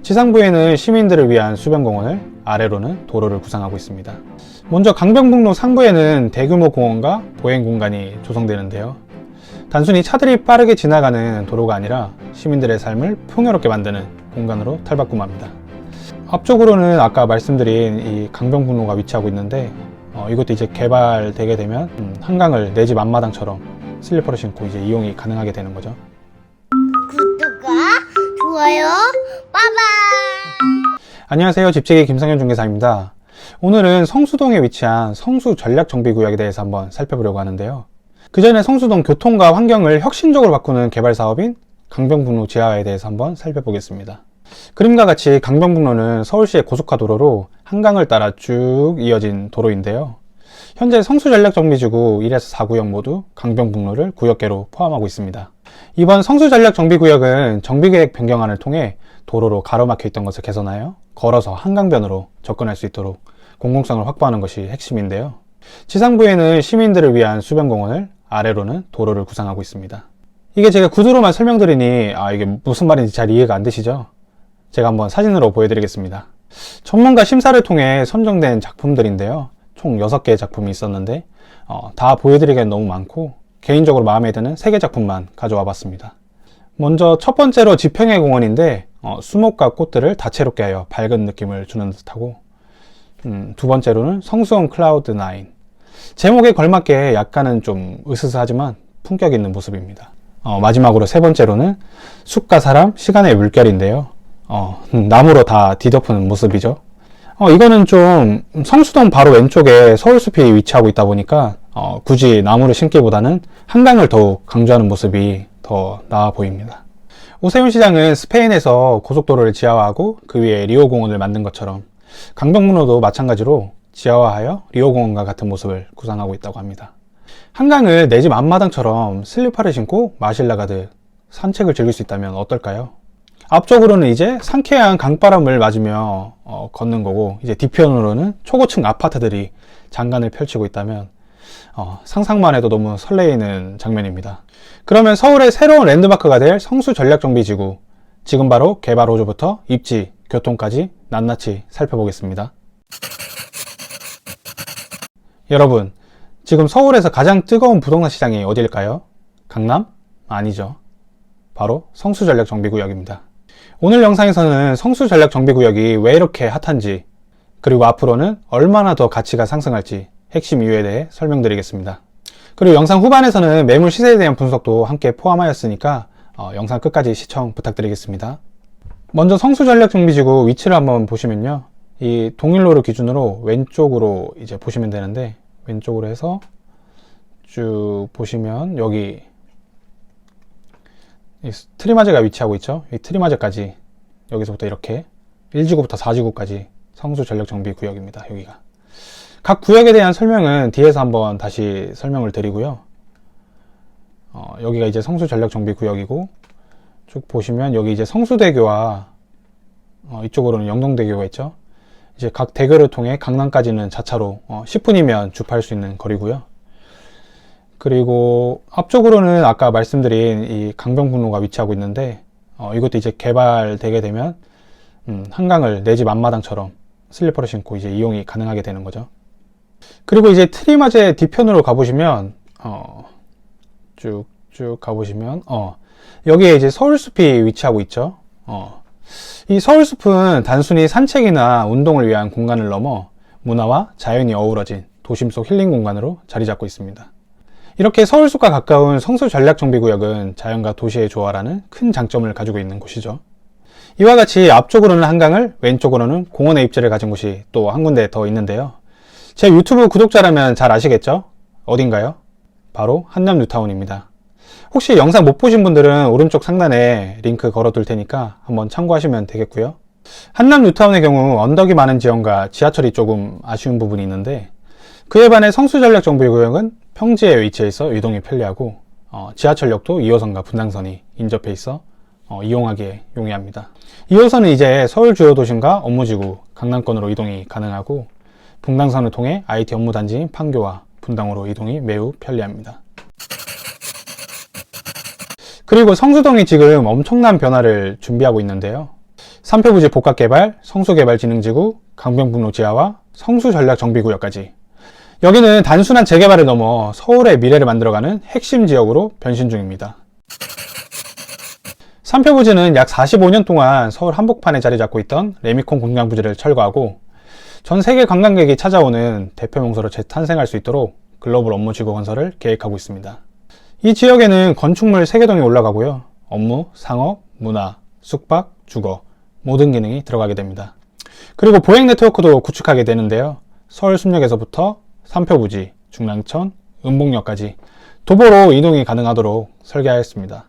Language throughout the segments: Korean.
지상부에는 시민들을 위한 수변공원을, 아래로는 도로를 구상하고 있습니다. 먼저 강변북로 상부에는 대규모 공원과 보행 공간이 조성되는데요. 단순히 차들이 빠르게 지나가는 도로가 아니라 시민들의 삶을 풍요롭게 만드는 공간으로 탈바꿈합니다. 앞쪽으로는 아까 말씀드린 이 강변북로가 위치하고 있는데 이것도 이제 개발되게 되면 한강을 내 집 앞마당처럼 슬리퍼를 신고 이제 이용이 가능하게 되는 거죠. 구독과 좋아요 빠바. 안녕하세요, 집재기 김성현 중개사입니다. 오늘은 성수동에 위치한 성수전략정비구역에 대해서 한번 살펴보려고 하는데요. 그 전에 성수동 교통과 환경을 혁신적으로 바꾸는 개발 사업인 강변북로 지하화에 대해서 한번 살펴보겠습니다. 그림과 같이 강변북로는 서울시의 고속화도로로 한강을 따라 쭉 이어진 도로인데요. 현재 성수전략정비지구 1에서 4구역 모두 강변북로를 구역계로 포함하고 있습니다. 이번 성수전략정비구역은 정비계획 변경안을 통해 도로로 가로막혀 있던 것을 개선하여 걸어서 한강변으로 접근할 수 있도록 공공성을 확보하는 것이 핵심인데요. 지상부에는 시민들을 위한 수변공원을, 아래로는 도로를 구상하고 있습니다. 이게 제가 구두로만 설명드리니 이게 무슨 말인지 잘 이해가 안 되시죠? 제가 한번 사진으로 보여드리겠습니다. 전문가 심사를 통해 선정된 작품들인데요. 총 6개의 작품이 있었는데 다 보여드리기엔 너무 많고 개인적으로 마음에 드는 3개 작품만 가져와 봤습니다. 먼저 첫 번째로 지평의 공원인데 수목과 꽃들을 다채롭게 하여 밝은 느낌을 주는 듯하고, 두 번째로는 성수원 클라우드9. 제목에 걸맞게 약간은 좀 으스스하지만 품격 있는 모습입니다. 마지막으로 세 번째로는 숲과 사람, 시간의 물결인데요. 나무로 다 뒤덮은 모습이죠. 이거는 좀 성수동 바로 왼쪽에 서울숲이 위치하고 있다 보니까 굳이 나무를 심기보다는 한강을 더욱 강조하는 모습이 더 나아 보입니다. 오세훈 시장은 스페인에서 고속도로를 지하화하고 그 위에 리오공원을 만든 것처럼 강변북로도 마찬가지로 지하화하여 리오공원과 같은 모습을 구상하고 있다고 합니다. 한강을 내 집 앞마당처럼 슬리퍼를 신고 마실 나가듯 산책을 즐길 수 있다면 어떨까요? 앞쪽으로는 이제 상쾌한 강바람을 맞으며 걷는 거고, 이제 뒤편으로는 초고층 아파트들이 장관을 펼치고 있다면 상상만 해도 너무 설레이는 장면입니다. 그러면 서울의 새로운 랜드마크가 될 성수전략정비지구, 지금 바로 개발 호조부터 입지, 교통까지 낱낱이 살펴보겠습니다. 여러분, 지금 서울에서 가장 뜨거운 부동산 시장이 어디일까요? 강남? 아니죠. 바로 성수전략정비구역입니다. 오늘 영상에서는 성수전략정비구역이 왜 이렇게 핫한지, 그리고 앞으로는 얼마나 더 가치가 상승할지 핵심 이유에 대해 설명드리겠습니다. 그리고 영상 후반에서는 매물 시세에 대한 분석도 함께 포함하였으니까 영상 끝까지 시청 부탁드리겠습니다. 먼저 성수전략정비지구 위치를 한번 보시면요, 이 동일로를 기준으로 왼쪽으로 이제 보시면 되는데, 왼쪽으로 해서 쭉 보시면 여기 이 트리마즈가 위치하고 있죠. 이 트리마즈까지 여기서부터 이렇게 1지구부터 4지구까지 성수전략정비구역입니다. 여기가 각 구역에 대한 설명은 뒤에서 한번 다시 설명을 드리고요. 여기가 이제 성수전략정비구역이고, 쭉 보시면 여기 이제 성수대교와 이쪽으로는 영동대교가 있죠. 이제 각 대교를 통해 강남까지는 자차로 10분이면 주파할 수 있는 거리고요. 그리고 앞쪽으로는 아까 말씀드린 이 강변북로가 위치하고 있는데 이것도 이제 개발되게 되면 한강을 내 집 앞마당처럼 슬리퍼를 신고 이제 이용이 가능하게 되는 거죠. 그리고 이제 트리마즈의 뒤편으로 가보시면 쭉쭉 가보시면 여기에 이제 서울숲이 위치하고 있죠. 이 서울숲은 단순히 산책이나 운동을 위한 공간을 넘어 문화와 자연이 어우러진 도심 속 힐링 공간으로 자리 잡고 있습니다. 이렇게 서울숲과 가까운 성수전략정비구역은 자연과 도시의 조화라는 큰 장점을 가지고 있는 곳이죠. 이와 같이 앞쪽으로는 한강을, 왼쪽으로는 공원의 입지를 가진 곳이 또 한 군데 더 있는데요. 제 유튜브 구독자라면 잘 아시겠죠? 어딘가요? 바로 한남 뉴타운입니다. 혹시 영상 못 보신 분들은 오른쪽 상단에 링크 걸어둘 테니까 한번 참고하시면 되겠고요. 한남 뉴타운의 경우 언덕이 많은 지형과 지하철이 조금 아쉬운 부분이 있는데, 그에 반해 성수전략정비구역은 평지에 위치해 있어 이동이 편리하고 지하철역도 2호선과 분당선이 인접해 있어 이용하기에 용이합니다. 2호선은 이제 서울 주요 도심과 업무지구, 강남권으로 이동이 가능하고, 분당선을 통해 IT 업무단지인 판교와 분당으로 이동이 매우 편리합니다. 그리고 성수동이 지금 엄청난 변화를 준비하고 있는데요. 3표부지 복합개발, 성수개발진흥지구, 강변북로 지하와 성수전략정비구역까지. 여기는 단순한 재개발을 넘어 서울의 미래를 만들어가는 핵심 지역으로 변신 중입니다. 3표부지는 약 45년 동안 서울 한복판에 자리 잡고 있던 레미콘 공장부지를 철거하고 전 세계 관광객이 찾아오는 대표 명소로 재탄생할 수 있도록 글로벌 업무지구 건설을 계획하고 있습니다. 이 지역에는 건축물 3개 동이 올라가고요. 업무, 상업, 문화, 숙박, 주거 모든 기능이 들어가게 됩니다. 그리고 보행 네트워크도 구축하게 되는데요. 서울 숲역에서부터 3표부지, 중랑천, 은봉역까지 도보로 이동이 가능하도록 설계하였습니다.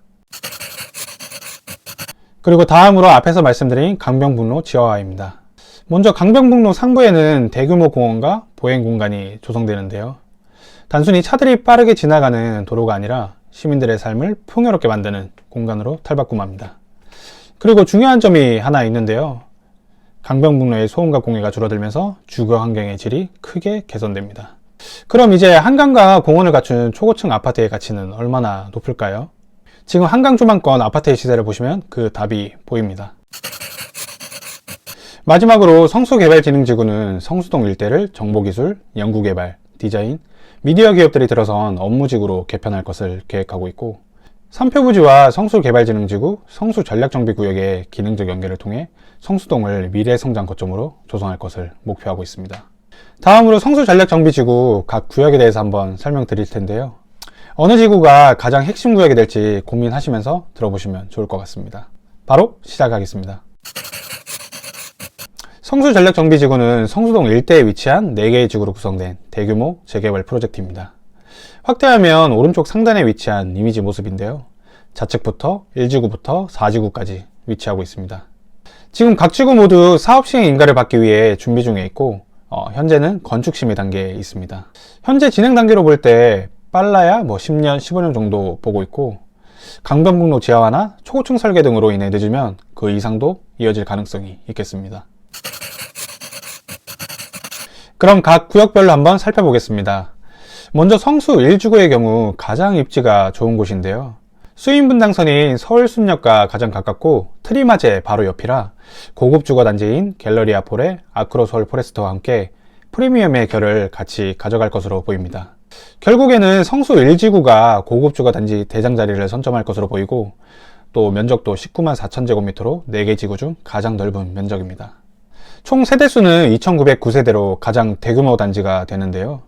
그리고 다음으로 앞에서 말씀드린 강변북로 지하화입니다. 먼저 강변북로 상부에는 대규모 공원과 보행 공간이 조성되는데요. 단순히 차들이 빠르게 지나가는 도로가 아니라 시민들의 삶을 풍요롭게 만드는 공간으로 탈바꿈합니다. 그리고 중요한 점이 하나 있는데요. 강변북로의 소음과 공해가 줄어들면서 주거 환경의 질이 크게 개선됩니다. 그럼 이제 한강과 공원을 갖춘 초고층 아파트의 가치는 얼마나 높을까요? 지금 한강 조망권 아파트의 시세를 보시면 그 답이 보입니다. 마지막으로 성수개발진흥지구는 성수동 일대를 정보기술, 연구개발, 디자인, 미디어 기업들이 들어선 업무지구로 개편할 것을 계획하고 있고 3표부지와 성수개발진흥지구, 성수전략정비구역의 기능적 연계를 통해 성수동을 미래성장 거점으로 조성할 것을 목표하고 있습니다. 다음으로 성수전략정비지구 각 구역에 대해서 한번 설명드릴 텐데요. 어느 지구가 가장 핵심 구역이 될지 고민하시면서 들어보시면 좋을 것 같습니다. 바로 시작하겠습니다. 성수전략정비지구는 성수동 일대에 위치한 4개의 지구로 구성된 대규모 재개발 프로젝트입니다. 확대하면 오른쪽 상단에 위치한 이미지 모습인데요. 좌측부터 1지구부터 4지구까지 위치하고 있습니다. 지금 각 지구 모두 사업 시행 인가를 받기 위해 준비 중에 있고 현재는 건축 심의 단계에 있습니다. 현재 진행 단계로 볼 때 빨라야 10년, 15년 정도 보고 있고 강변북로 지하화나 초고층 설계 등으로 인해 늦으면 그 이상도 이어질 가능성이 있겠습니다. 그럼 각 구역별로 한번 살펴보겠습니다. 먼저 성수 1지구의 경우 가장 입지가 좋은 곳인데요. 수인분당선인 서울숲역과 가장 가깝고 트리마제 바로 옆이라 고급 주거단지인 갤러리아 폴의 아크로 서울 포레스트와 함께 프리미엄의 결을 같이 가져갈 것으로 보입니다. 결국에는 성수 1지구가 고급 주거단지 대장자리를 선점할 것으로 보이고 또 면적도 19만 4천 제곱미터로 4개 지구 중 가장 넓은 면적입니다. 총 세대수는 2,909세대로 가장 대규모 단지가 되는데요.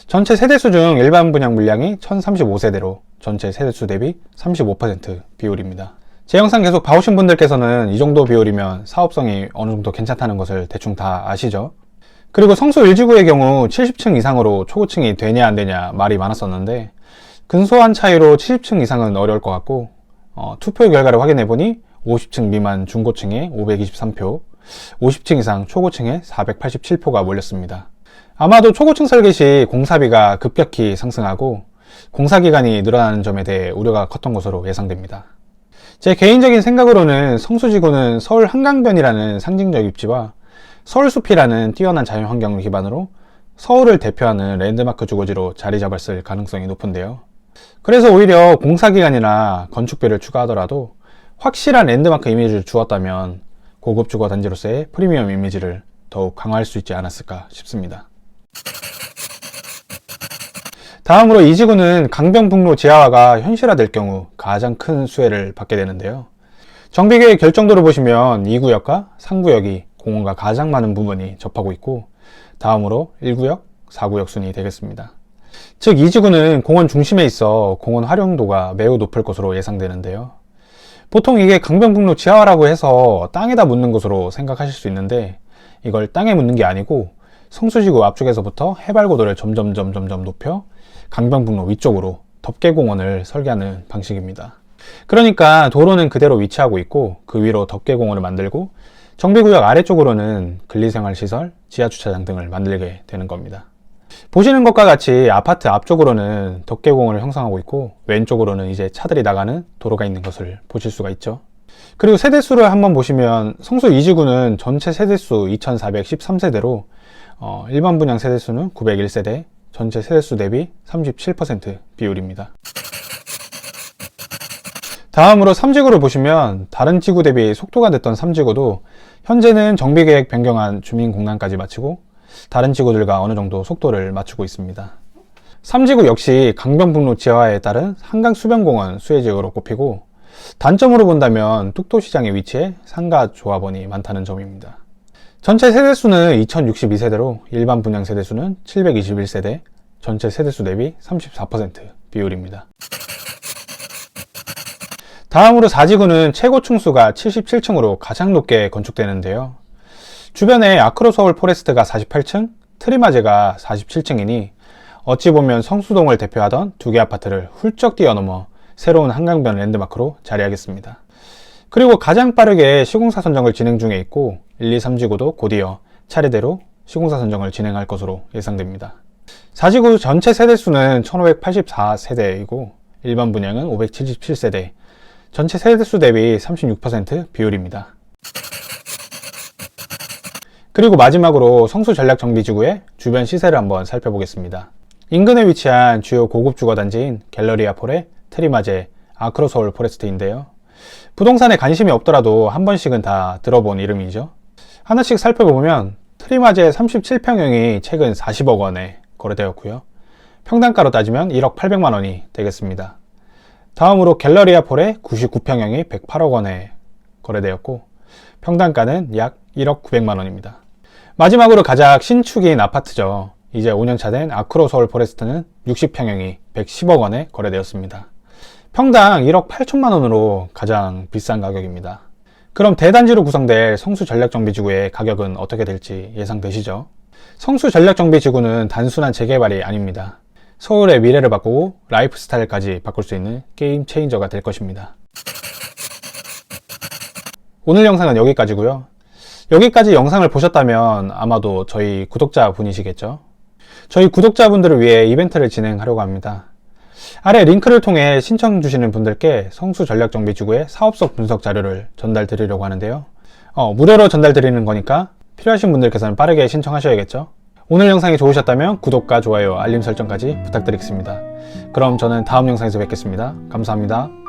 전체 세대수 중 일반 분양 물량이 1,035세대로 전체 세대수 대비 35% 비율입니다. 제 영상 계속 봐오신 분들께서는 이 정도 비율이면 사업성이 어느 정도 괜찮다는 것을 대충 다 아시죠? 그리고 성수 1지구의 경우 70층 이상으로 초고층이 되냐 안 되냐 말이 많았었는데 근소한 차이로 70층 이상은 어려울 것 같고 투표 결과를 확인해보니 50층 미만 중고층에 523표, 50층 이상 초고층에 487표가 몰렸습니다. 아마도 초고층 설계 시 공사비가 급격히 상승하고 공사기간이 늘어나는 점에 대해 우려가 컸던 것으로 예상됩니다. 제 개인적인 생각으로는 성수지구는 서울 한강변이라는 상징적 입지와 서울숲이라는 뛰어난 자연환경을 기반으로 서울을 대표하는 랜드마크 주거지로 자리 잡았을 가능성이 높은데요. 그래서 오히려 공사기간이나 건축비를 추가하더라도 확실한 랜드마크 이미지를 주었다면 고급 주거 단지로서의 프리미엄 이미지를 더욱 강화할 수 있지 않았을까 싶습니다. 다음으로 이 지구는 강변북로 지하화가 현실화될 경우 가장 큰 수혜를 받게 되는데요. 정비계획 결정도를 보시면 2구역과 3구역이 공원과 가장 많은 부분이 접하고 있고 다음으로 1구역, 4구역 순이 되겠습니다. 즉 이 지구는 공원 중심에 있어 공원 활용도가 매우 높을 것으로 예상되는데요. 보통 이게 강변북로 지하화라고 해서 땅에다 묻는 것으로 생각하실 수 있는데 이걸 땅에 묻는 게 아니고 성수지구 앞쪽에서부터 해발고도를 점점 높여 강변북로 위쪽으로 덮개공원을 설계하는 방식입니다. 그러니까 도로는 그대로 위치하고 있고 그 위로 덮개공원을 만들고 정비구역 아래쪽으로는 근리생활시설, 지하주차장 등을 만들게 되는 겁니다. 보시는 것과 같이 아파트 앞쪽으로는 덮개공원을 형성하고 있고 왼쪽으로는 이제 차들이 나가는 도로가 있는 것을 보실 수가 있죠. 그리고 세대수를 한번 보시면 성수 2지구는 전체 세대수 2,413세대로 일반 분양 세대수는 901세대, 전체 세대수 대비 37% 비율입니다. 다음으로 3지구를 보시면 다른 지구 대비 속도가 늦던 3지구도 현재는 정비계획 변경안 주민공단까지 마치고 다른 지구들과 어느 정도 속도를 맞추고 있습니다. 3지구 역시 강변북로 지하화에 따른 한강수변공원 수혜지역으로 꼽히고 단점으로 본다면 뚝도시장에 위치해 상가 조합원이 많다는 점입니다. 전체 세대수는 2062세대로 일반 분양 세대수는 721세대, 전체 세대수 대비 34% 비율입니다. 다음으로 4지구는 최고 층수가 77층으로 가장 높게 건축되는데요. 주변에 아크로서울 포레스트가 48층, 트리마제가 47층이니 어찌 보면 성수동을 대표하던 두 개 아파트를 훌쩍 뛰어넘어 새로운 한강변 랜드마크로 자리하겠습니다. 그리고 가장 빠르게 시공사 선정을 진행 중에 있고 1, 2, 3지구도 곧이어 차례대로 시공사 선정을 진행할 것으로 예상됩니다. 4지구 전체 세대수는 1584세대이고 일반 분양은 577세대, 전체 세대수 대비 36% 비율입니다. 그리고 마지막으로 성수 전략정비지구의 주변 시세를 한번 살펴보겠습니다. 인근에 위치한 주요 고급 주거단지인 갤러리아 폴의 트리마제, 아크로서울 포레스트인데요. 부동산에 관심이 없더라도 한 번씩은 다 들어본 이름이죠. 하나씩 살펴보면 트리마제 37평형이 최근 40억 원에 거래되었고요. 평당가로 따지면 1억 800만 원이 되겠습니다. 다음으로 갤러리아 폴의 99평형이 108억 원에 거래되었고 평당가는 약 1억 900만 원입니다. 마지막으로 가장 신축인 아파트죠. 이제 5년차 된 아크로서울 포레스트는 60평형이 110억 원에 거래되었습니다. 평당 1억 8천만 원으로 가장 비싼 가격입니다. 그럼 대단지로 구성될 성수 전략정비지구의 가격은 어떻게 될지 예상되시죠? 성수 전략정비지구는 단순한 재개발이 아닙니다. 서울의 미래를 바꾸고 라이프 스타일까지 바꿀 수 있는 게임 체인저가 될 것입니다. 오늘 영상은 여기까지고요. 여기까지 영상을 보셨다면 아마도 저희 구독자분이시겠죠? 저희 구독자분들을 위해 이벤트를 진행하려고 합니다. 아래 링크를 통해 신청 주시는 분들께 성수 전략정비지구의 사업성 분석 자료를 전달 드리려고 하는데요. 무료로 전달 드리는 거니까 필요하신 분들께서는 빠르게 신청하셔야겠죠? 오늘 영상이 좋으셨다면 구독과 좋아요, 알림 설정까지 부탁드리겠습니다. 그럼 저는 다음 영상에서 뵙겠습니다. 감사합니다.